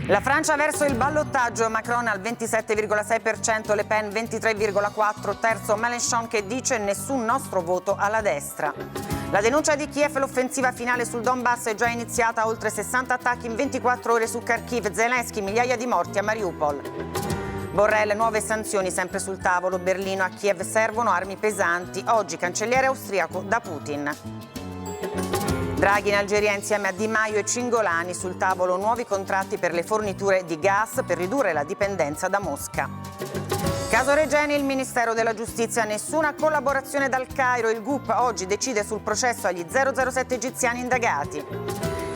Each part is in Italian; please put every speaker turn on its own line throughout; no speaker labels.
La Francia verso il ballottaggio, Macron al 27,6%, Le Pen 23,4%, terzo Mélenchon che dice nessun nostro voto alla destra. La denuncia di Kiev, l'offensiva finale sul Donbass è già iniziata, oltre 60 attacchi in 24 ore su Kharkiv, Zelensky, migliaia di morti a Mariupol. Borrell, nuove sanzioni sempre sul tavolo, Berlino, a Kiev servono armi pesanti, oggi cancelliere austriaco da Putin. Draghi in Algeria insieme a Di Maio e Cingolani, sul tavolo nuovi contratti per le forniture di gas per ridurre la dipendenza da Mosca. Caso Regeni, il Ministero della Giustizia, nessuna collaborazione dal Cairo, il GUP oggi decide sul processo agli 007 egiziani indagati.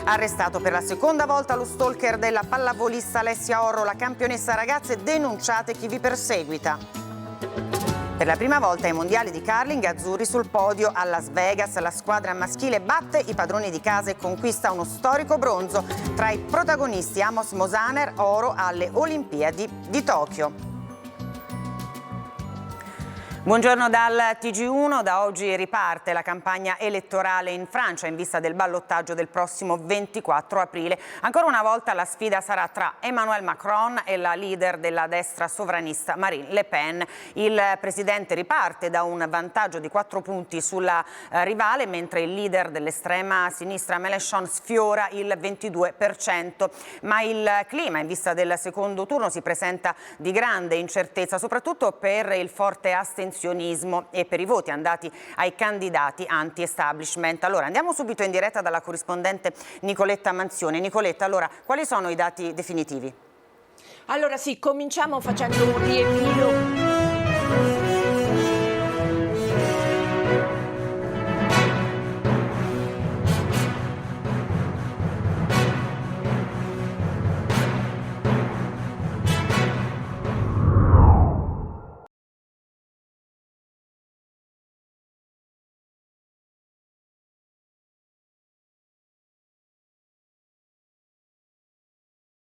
Arrestato per la seconda volta lo stalker della pallavolista Alessia Orro, la campionessa ragazze, denunciate chi vi perseguita. Per la prima volta ai mondiali di curling, azzurri sul podio a Las Vegas, la squadra maschile batte i padroni di casa e conquista uno storico bronzo. Tra i protagonisti Amos Mosaner, oro alle Olimpiadi di Tokyo. Buongiorno dal TG1, da oggi riparte la campagna elettorale in Francia in vista del ballottaggio del prossimo 24 aprile. Ancora una volta la sfida sarà tra Emmanuel Macron e la leader della destra sovranista Marine Le Pen. Il presidente riparte da un vantaggio di 4 punti sulla rivale, mentre il leader dell'estrema sinistra Mélenchon sfiora il 22%. Ma il clima in vista del secondo turno si presenta di grande incertezza, soprattutto per il forte astensionismo e per i voti andati ai candidati anti-establishment. Allora andiamo subito in diretta dalla corrispondente Nicoletta Manzione. Nicoletta, allora quali sono i dati definitivi?
Allora sì, cominciamo facendo un riepilogo